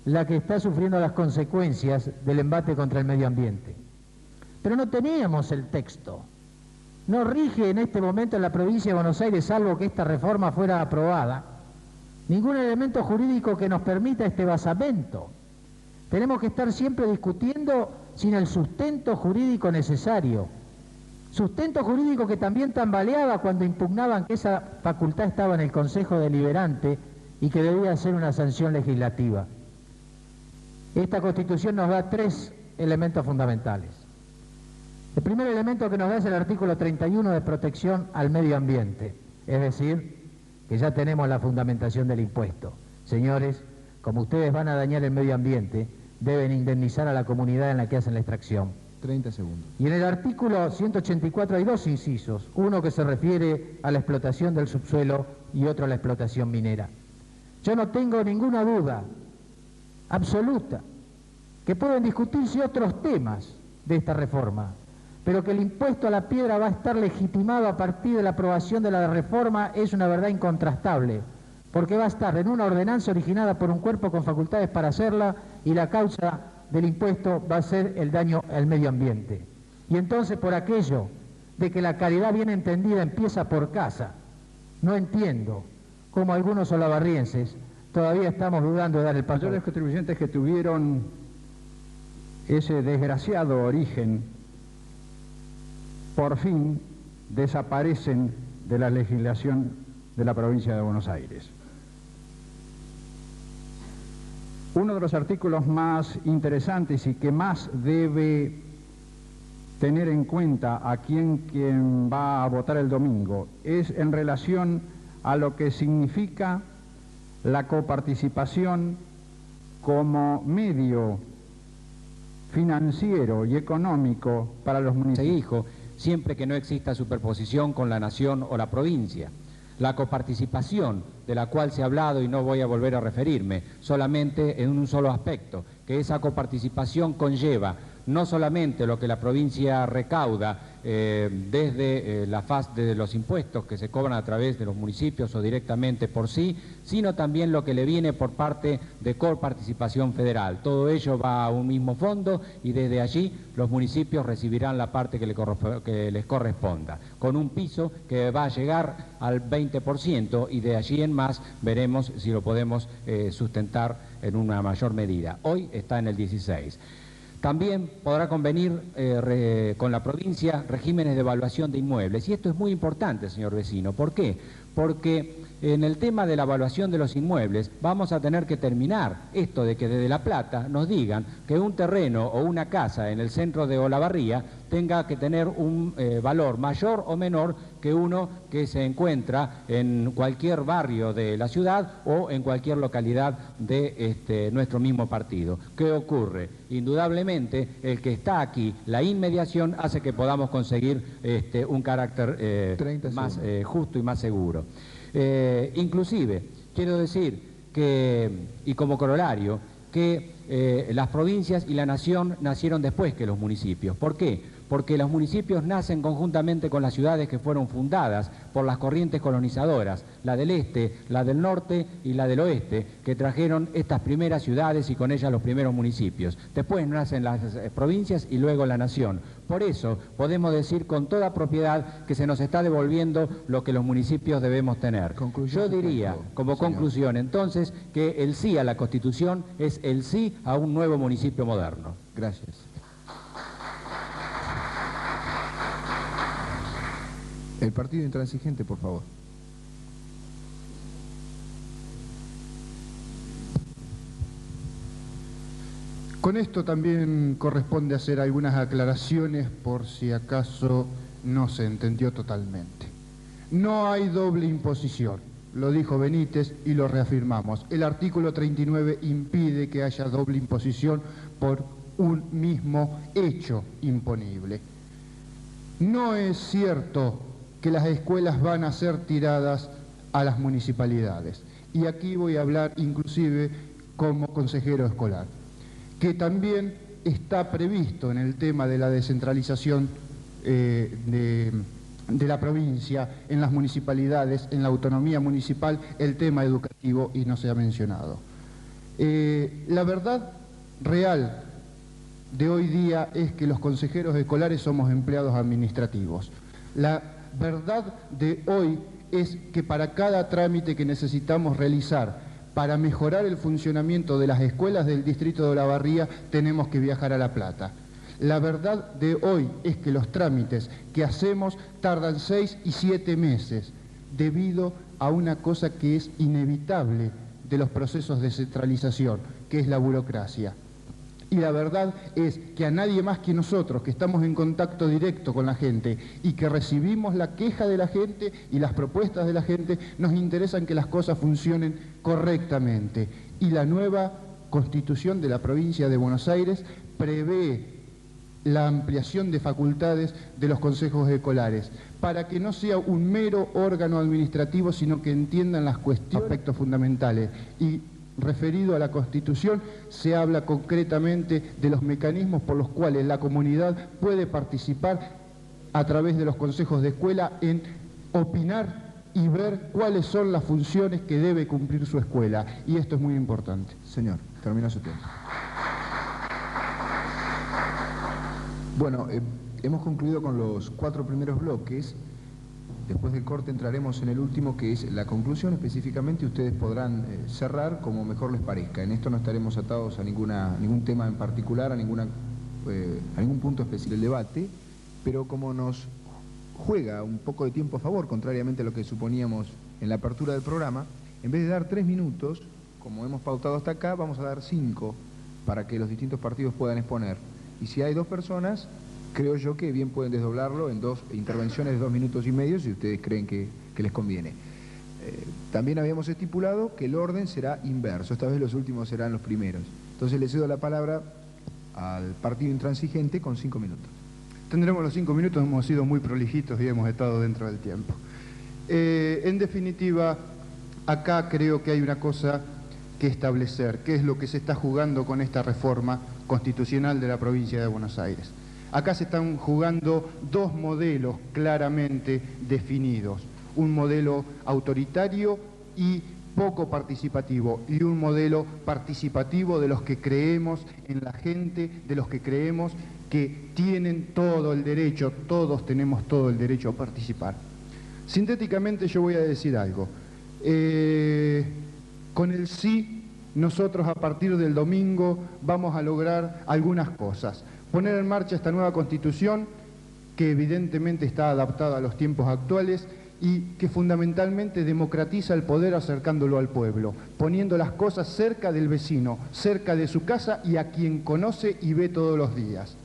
Speaker 6: la que está sufriendo las consecuencias del embate contra el medio ambiente. Pero no teníamos el texto. No rige en este momento en la provincia de Buenos Aires, salvo que esta reforma fuera aprobada, ningún elemento jurídico que nos permita este basamento. Tenemos que estar siempre discutiendo sin el sustento jurídico necesario. Sustento jurídico que también tambaleaba cuando impugnaban que esa facultad estaba en el Consejo Deliberante y que debía ser una sanción legislativa. Esta Constitución nos da tres elementos fundamentales. El primer elemento que nos da es el artículo 31 de protección al medio ambiente, es decir, que ya tenemos la fundamentación del impuesto. Señores, como ustedes van a dañar el medio ambiente, deben indemnizar a la comunidad en la que hacen la extracción.
Speaker 1: 30 segundos.
Speaker 6: Y en el artículo 184 hay dos incisos, uno que se refiere a la explotación del subsuelo y otro a la explotación minera. Yo no tengo ninguna duda absoluta que pueden discutirse otros temas de esta reforma, pero que el impuesto a la piedra va a estar legitimado a partir de la aprobación de la reforma es una verdad incontrastable, porque va a estar en una ordenanza originada por un cuerpo con facultades para hacerla y la causa del impuesto va a ser el daño al medio ambiente. Y entonces, por aquello de que la caridad bien entendida empieza por casa, no entiendo cómo algunos olavarrienses todavía estamos dudando de dar el paso.
Speaker 11: Mayores contribuyentes que tuvieron ese desgraciado origen, por fin desaparecen de la legislación de la provincia de Buenos Aires. Uno de los artículos más interesantes y que más debe tener en cuenta a quien va a votar el domingo es en relación a lo que significa la coparticipación como medio financiero y económico para los municipios.
Speaker 15: Siempre que no exista superposición con la nación o la provincia. La coparticipación, de la cual se ha hablado y no voy a volver a referirme, solamente en un solo aspecto, que esa coparticipación conlleva no solamente lo que la provincia recauda desde la faz de los impuestos que se cobran a través de los municipios o directamente por sí, sino también lo que le viene por parte de coparticipación federal. Todo ello va a un mismo fondo y desde allí los municipios recibirán la parte que les corresponda, con un piso que va a llegar al 20% y de allí en más veremos si lo podemos sustentar en una mayor medida. Hoy está en el 16%. También podrá convenir con la provincia regímenes de evaluación de inmuebles. Y esto es muy importante, señor vecino. ¿Por qué? porque en el tema de la evaluación de los inmuebles vamos a tener que terminar esto de que desde La Plata nos digan que un terreno o una casa en el centro de Olavarría tenga que tener un valor mayor o menor que uno que se encuentra en cualquier barrio de la ciudad o en cualquier localidad de nuestro mismo partido. ¿Qué ocurre? Indudablemente el que está aquí, la inmediación hace que podamos conseguir un carácter más justo y más seguro. Inclusive, quiero decir que, y como corolario, que las provincias y la nación nacieron después que los municipios. ¿Por qué? Porque los municipios nacen conjuntamente con las ciudades que fueron fundadas por las corrientes colonizadoras, la del este, la del norte y la del oeste, que trajeron estas primeras ciudades y con ellas los primeros municipios. Después nacen las provincias y luego la nación. Por eso podemos decir con toda propiedad que se nos está devolviendo lo que los municipios debemos tener. Yo diría, como conclusión entonces, que el sí a la Constitución es el sí a un nuevo municipio moderno.
Speaker 1: Gracias. El partido intransigente, por favor.
Speaker 16: Con esto también corresponde hacer algunas aclaraciones por si acaso no se entendió totalmente. No hay doble imposición, lo dijo Benítez y lo reafirmamos. El artículo 39 impide que haya doble imposición por un mismo hecho imponible. No es cierto que las escuelas van a ser tiradas a las municipalidades. Y aquí voy a hablar inclusive como consejero escolar, que también está previsto en el tema de la descentralización de la provincia, en las municipalidades, en la autonomía municipal, el tema educativo, y no se ha mencionado. La verdad real de hoy día es que los consejeros escolares somos empleados administrativos. La verdad de hoy es que para cada trámite que necesitamos realizar para mejorar el funcionamiento de las escuelas del distrito de Olavarría tenemos que viajar a La Plata. La verdad de hoy es que los trámites que hacemos tardan 6 y 7 meses debido a una cosa que es inevitable de los procesos de centralización, que es la burocracia. Y la verdad es que a nadie más que nosotros, que estamos en contacto directo con la gente y que recibimos la queja de la gente y las propuestas de la gente, nos interesan que las cosas funcionen correctamente. Y la nueva Constitución de la provincia de Buenos Aires prevé la ampliación de facultades de los consejos escolares, para que no sea un mero órgano administrativo, sino que entiendan las cuestiones, aspectos fundamentales. Y referido a la Constitución, se habla concretamente de los mecanismos por los cuales la comunidad puede participar a través de los consejos de escuela en opinar y ver cuáles son las funciones que debe cumplir su escuela. Y esto es muy importante.
Speaker 1: Señor, termina su tiempo. Bueno, hemos concluido con los 4 primeros bloques. Después del corte entraremos en el último, que es la conclusión. Específicamente ustedes podrán cerrar como mejor les parezca. En esto no estaremos atados a ningún tema en particular, a ningún punto especial del debate, pero como nos juega un poco de tiempo a favor, contrariamente a lo que suponíamos en la apertura del programa, en vez de dar 3 minutos, como hemos pautado hasta acá, vamos a dar 5 para que los distintos partidos puedan exponer. Y si hay 2 personas, creo yo que bien pueden desdoblarlo en 2 intervenciones de 2 minutos y medio, si ustedes creen que les conviene. También habíamos estipulado que el orden será inverso, esta vez los últimos serán los primeros. Entonces le cedo la palabra al partido intransigente con 5 minutos.
Speaker 16: Tendremos los 5 minutos, hemos sido muy prolijitos y hemos estado dentro del tiempo. En definitiva, acá creo que hay una cosa que establecer, que es lo que se está jugando con esta reforma constitucional de la provincia de Buenos Aires. Acá se están jugando 2 modelos claramente definidos, un modelo autoritario y poco participativo, y un modelo participativo de los que creemos en la gente, de los que creemos que tienen todo el derecho, todos tenemos todo el derecho a participar. Sintéticamente yo voy a decir algo. Con el sí, nosotros a partir del domingo vamos a lograr algunas cosas. Poner en marcha esta nueva Constitución, que evidentemente está adaptada a los tiempos actuales y que fundamentalmente democratiza el poder acercándolo al pueblo, poniendo las cosas cerca del vecino, cerca de su casa y a quien conoce y ve todos los días.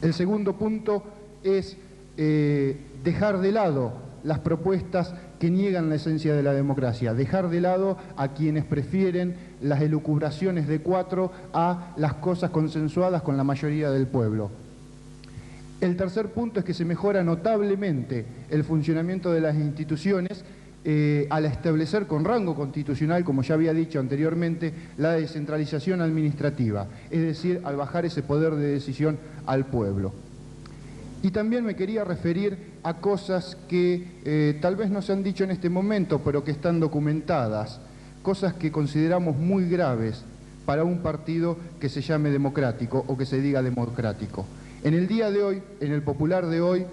Speaker 16: El segundo punto es dejar de lado las propuestas que niegan la esencia de la democracia, dejar de lado a quienes prefieren las elucubraciones de cuatro a las cosas consensuadas con la mayoría del pueblo. El tercer punto es que se mejora notablemente el funcionamiento de las instituciones al establecer con rango constitucional, como ya había dicho anteriormente, la descentralización administrativa, es decir, al bajar ese poder de decisión al pueblo. Y también me quería referir a cosas que tal vez no se han dicho en este momento, pero que están documentadas, cosas que consideramos muy graves para un partido que se llame democrático o que se diga democrático. En el día de hoy, en el Popular de hoy,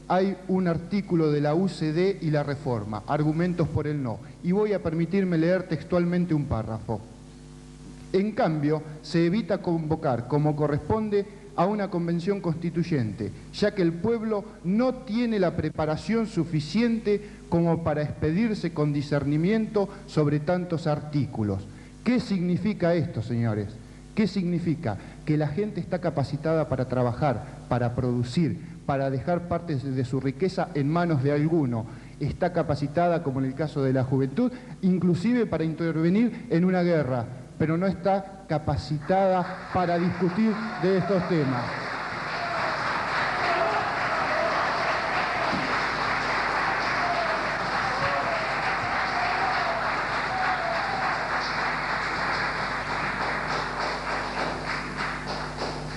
Speaker 16: hay un artículo de la UCD y la Reforma, argumentos por el no, y voy a permitirme leer textualmente un párrafo. En cambio, se evita convocar, como corresponde, a una convención constituyente, ya que el pueblo no tiene la preparación suficiente como para expedirse con discernimiento sobre tantos artículos. ¿Qué significa esto, señores? ¿Qué significa? Que la gente está capacitada para trabajar, para producir, para dejar partes de su riqueza en manos de alguno. Está capacitada, como en el caso de la juventud, inclusive para intervenir en una guerra, pero no está capacitada para discutir de estos temas.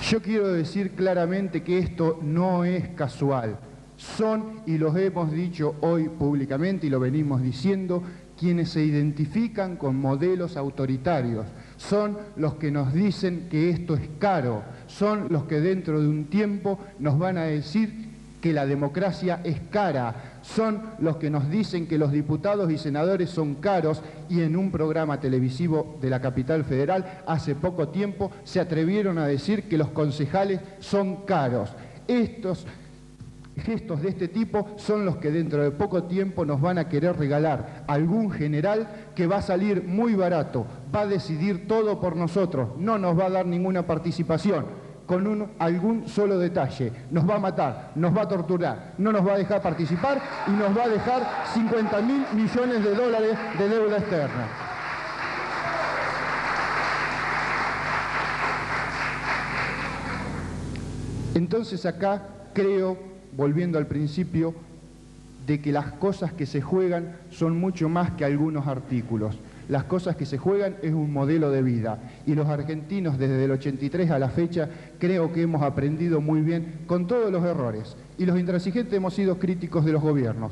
Speaker 16: Yo quiero decir claramente que esto no es casual. Son, y los hemos dicho hoy públicamente y lo venimos diciendo, quienes se identifican con modelos autoritarios. Son los que nos dicen que esto es caro. Son los que dentro de un tiempo nos van a decir que la democracia es cara. Son los que nos dicen que los diputados y senadores son caros, y en un programa televisivo de la capital federal hace poco tiempo se atrevieron a decir que los concejales son caros. Estos gestos de este tipo son los que dentro de poco tiempo nos van a querer regalar algún general que va a salir muy barato, va a decidir todo por nosotros, no nos va a dar ninguna participación. Con algún solo detalle, nos va a matar, nos va a torturar, no nos va a dejar participar y nos va a dejar 50.000 millones de dólares de deuda externa. Entonces acá creo, volviendo al principio, de que las cosas que se juegan son mucho más que algunos artículos. Las cosas que se juegan es un modelo de vida, y los argentinos desde el 83 a la fecha creo que hemos aprendido muy bien con todos los errores, y los intransigentes hemos sido críticos de los gobiernos.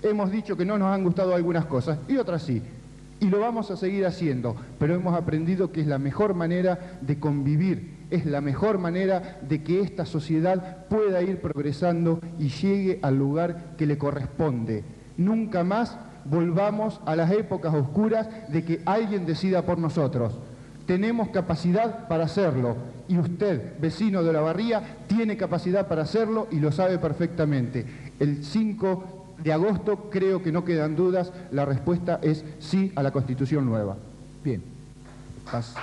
Speaker 16: Hemos dicho que no nos han gustado algunas cosas y otras sí, y lo vamos a seguir haciendo, pero hemos aprendido que es la mejor manera de convivir, es la mejor manera de que esta sociedad pueda ir progresando y llegue al lugar que le corresponde. Nunca más volvamos a las épocas oscuras de que alguien decida por nosotros. Tenemos capacidad para hacerlo, y usted, vecino de Olavarría, tiene capacidad para hacerlo y lo sabe perfectamente. El 5 de agosto creo que no quedan dudas, la respuesta es sí a la Constitución nueva.
Speaker 1: Bien. Paz.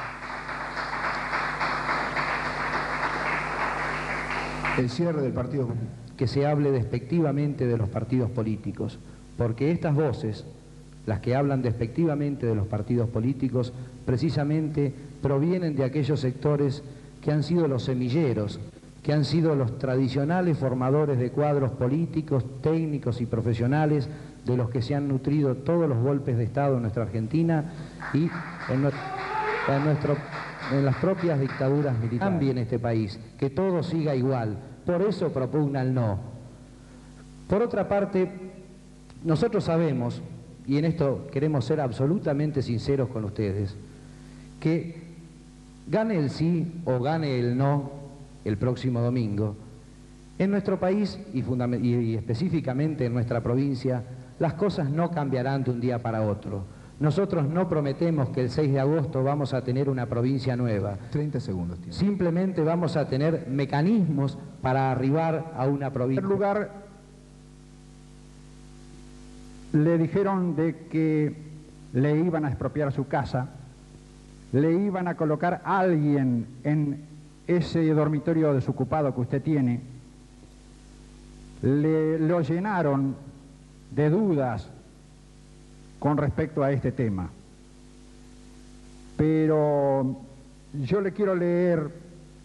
Speaker 1: El cierre del partido.
Speaker 7: Que se hable despectivamente de los partidos políticos, porque estas voces, las que hablan despectivamente de los partidos políticos, precisamente provienen de aquellos sectores que han sido los semilleros, que han sido los tradicionales formadores de cuadros políticos, técnicos y profesionales de los que se han nutrido todos los golpes de Estado en nuestra Argentina y en las propias dictaduras militares. Cambie en este país, que todo siga igual, por eso propugna el no. Por otra parte, nosotros sabemos, y en esto queremos ser absolutamente sinceros con ustedes, que gane el sí o gane el no el próximo domingo, en nuestro país y específicamente en nuestra provincia, las cosas no cambiarán de un día para otro. Nosotros no prometemos que el 6 de agosto vamos a tener una provincia nueva.
Speaker 1: 30 segundos. Tío.
Speaker 7: Simplemente vamos a tener mecanismos para arribar a una provincia.
Speaker 17: En primer lugar,
Speaker 11: le dijeron de que le iban a expropiar su casa, le iban a colocar a alguien en ese dormitorio desocupado que usted tiene, lo llenaron de dudas con respecto a este tema. Pero yo le quiero leer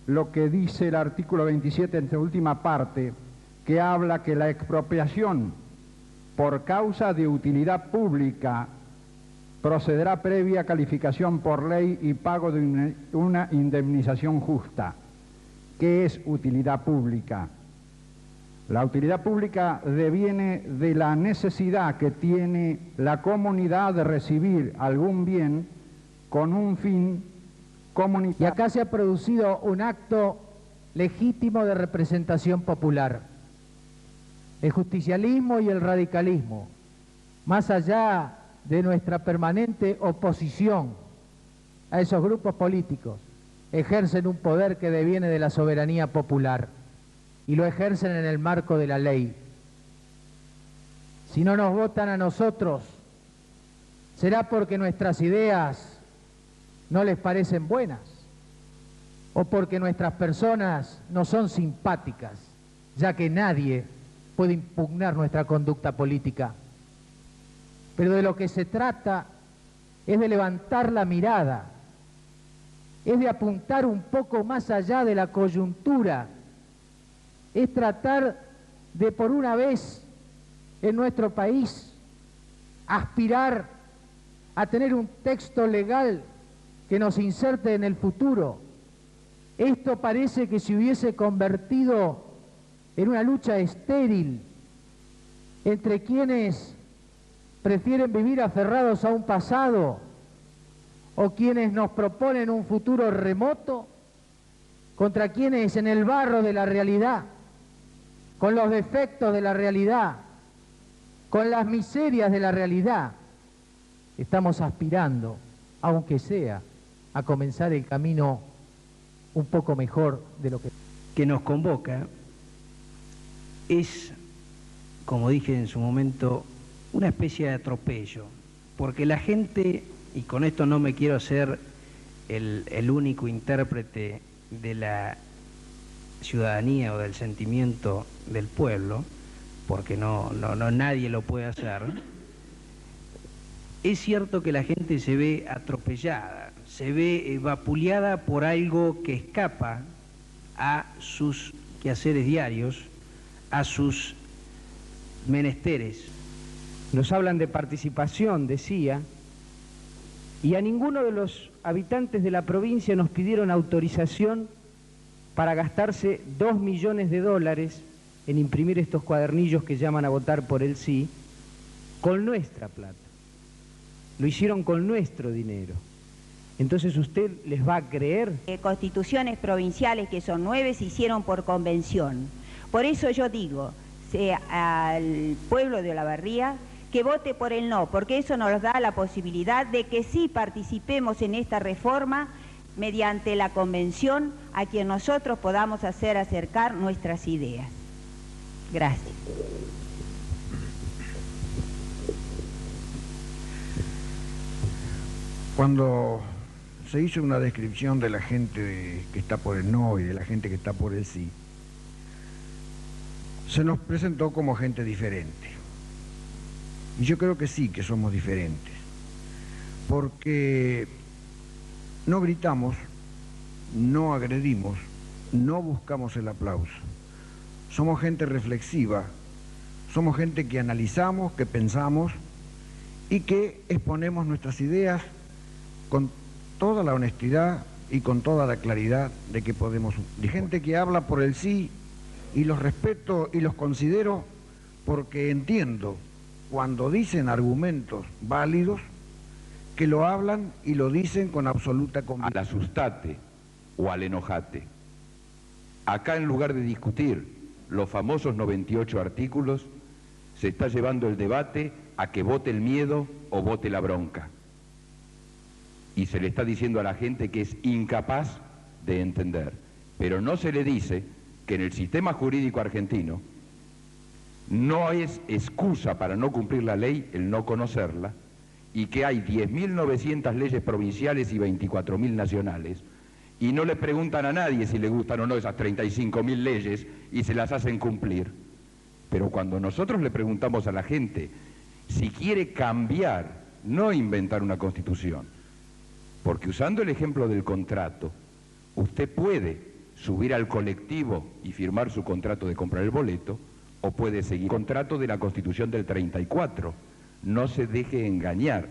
Speaker 11: lo que dice el artículo 27 en su última parte, que habla que la expropiación por causa de utilidad pública procederá previa calificación por ley y pago de una indemnización justa. ¿Qué es utilidad pública? La utilidad pública deviene de la necesidad que tiene la comunidad de recibir algún bien con un fin comunitario.
Speaker 6: Y acá se ha producido un acto legítimo de representación popular. El justicialismo y el radicalismo, más allá de nuestra permanente oposición a esos grupos políticos, ejercen un poder que deviene de la soberanía popular y lo ejercen en el marco de la ley. Si no nos votan a nosotros, será porque nuestras ideas no les parecen buenas o porque nuestras personas no son simpáticas, ya que nadie puede impugnar nuestra conducta política. Pero de lo que se trata es de levantar la mirada, es de apuntar un poco más allá de la coyuntura, es tratar de por una vez en nuestro país aspirar a tener un texto legal que nos inserte en el futuro. Esto parece que se hubiese convertido en una lucha estéril entre quienes prefieren vivir aferrados a un pasado o quienes nos proponen un futuro remoto contra quienes en el barro de la realidad, con los defectos de la realidad, con las miserias de la realidad, estamos aspirando, aunque sea, a comenzar el camino un poco mejor de lo
Speaker 4: que nos convoca. Es, como dije en su momento, una especie de atropello, porque la gente, y con esto no me quiero ser el único intérprete de la ciudadanía o del sentimiento del pueblo, porque no nadie lo puede hacer, es cierto que la gente se ve atropellada, se ve vapuleada por algo que escapa a sus quehaceres diarios, a sus menesteres.
Speaker 5: Nos hablan de participación, decía, y a ninguno de los habitantes de la provincia nos pidieron autorización para gastarse $2 millones en imprimir estos cuadernillos que llaman a votar por el sí, con nuestra plata. Lo hicieron con nuestro dinero. Entonces, ¿usted les va a creer?
Speaker 14: Constituciones provinciales, que son 9, se hicieron por convención. Por eso yo digo al pueblo de Olavarría que vote por el no, porque eso nos da la posibilidad de que sí participemos en esta reforma mediante la convención a quien nosotros podamos hacer acercar nuestras ideas. Gracias.
Speaker 17: Cuando se hizo una descripción de la gente que está por el no y de la gente que está por el sí, se nos presentó como gente diferente. Y yo creo que sí, que somos diferentes, porque no gritamos, no agredimos, no buscamos el aplauso. Somos gente reflexiva, somos gente que analizamos, que pensamos y que exponemos nuestras ideas con toda la honestidad y con toda la claridad de que podemos. Hay gente que habla por el sí y los respeto y los considero porque entiendo cuando dicen argumentos válidos que lo hablan y lo dicen con absoluta convicción.
Speaker 9: Al asustate o al enojate. Acá, en lugar de discutir los famosos 98 artículos, se está llevando el debate a que vote el miedo o vote la bronca. Y se le está diciendo a la gente que es incapaz de entender. Pero no se le dice que en el sistema jurídico argentino no es excusa para no cumplir la ley el no conocerla, y que hay 10.900 leyes provinciales y 24.000 nacionales, y no le preguntan a nadie si le gustan o no esas 35.000 leyes y se las hacen cumplir. Pero cuando nosotros le preguntamos a la gente si quiere cambiar, no inventar una constitución, porque usando el ejemplo del contrato, usted puede subir al colectivo y firmar su contrato de comprar el boleto, o puede seguir el contrato de la Constitución del 34. No se deje engañar.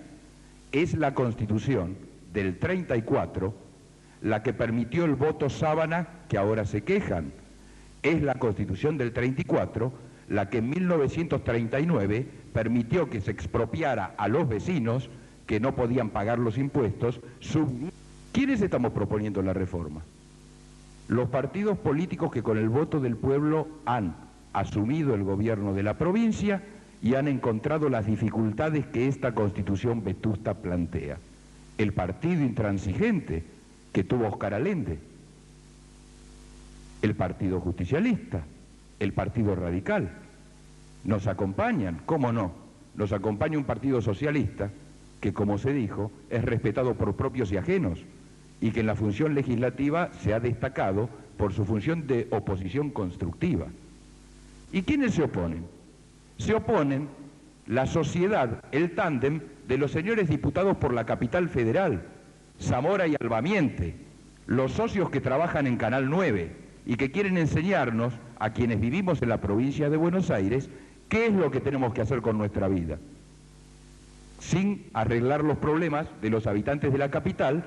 Speaker 9: Es la Constitución del 34 la que permitió el voto sábana que ahora se quejan. Es la Constitución del 34 la que en 1939 permitió que se expropiara a los vecinos que no podían pagar los impuestos. ¿Quiénes estamos proponiendo la reforma? Los partidos políticos que con el voto del pueblo han asumido el gobierno de la provincia y han encontrado las dificultades que esta Constitución vetusta plantea. El partido intransigente que tuvo Oscar Allende, el partido justicialista, el partido radical. Nos acompañan, ¿cómo no? Nos acompaña un partido socialista que, como se dijo, es respetado por propios y ajenos, y que en la función legislativa se ha destacado por su función de oposición constructiva. ¿Y quiénes se oponen? Se oponen la sociedad, el tándem de los señores diputados por la capital federal, Zamora y Albamiente, los socios que trabajan en Canal 9 y que quieren enseñarnos a quienes vivimos en la provincia de Buenos Aires qué es lo que tenemos que hacer con nuestra vida, sin arreglar los problemas de los habitantes de la capital,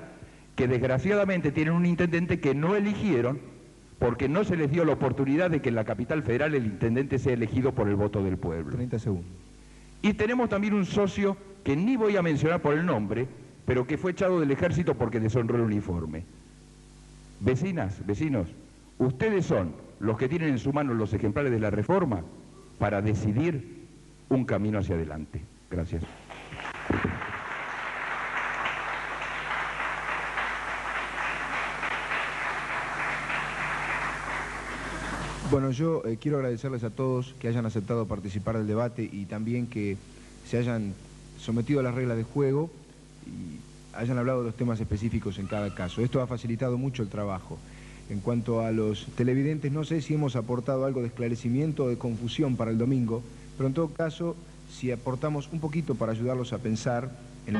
Speaker 9: que desgraciadamente tienen un intendente que no eligieron porque no se les dio la oportunidad de que en la capital federal el intendente sea elegido por el voto del pueblo.
Speaker 1: 30 segundos.
Speaker 9: Y tenemos también un socio que ni voy a mencionar por el nombre, pero que fue echado del ejército porque deshonró el uniforme. Vecinas, vecinos, ustedes son los que tienen en su mano los ejemplares de la reforma para decidir un camino hacia adelante. Gracias.
Speaker 1: Bueno, yo quiero agradecerles a todos que hayan aceptado participar del debate y también que se hayan sometido a las reglas de juego y hayan hablado de los temas específicos en cada caso. Esto ha facilitado mucho el trabajo. En cuanto a los televidentes, no sé si hemos aportado algo de esclarecimiento o de confusión para el domingo, pero en todo caso, si aportamos un poquito para ayudarlos a pensar en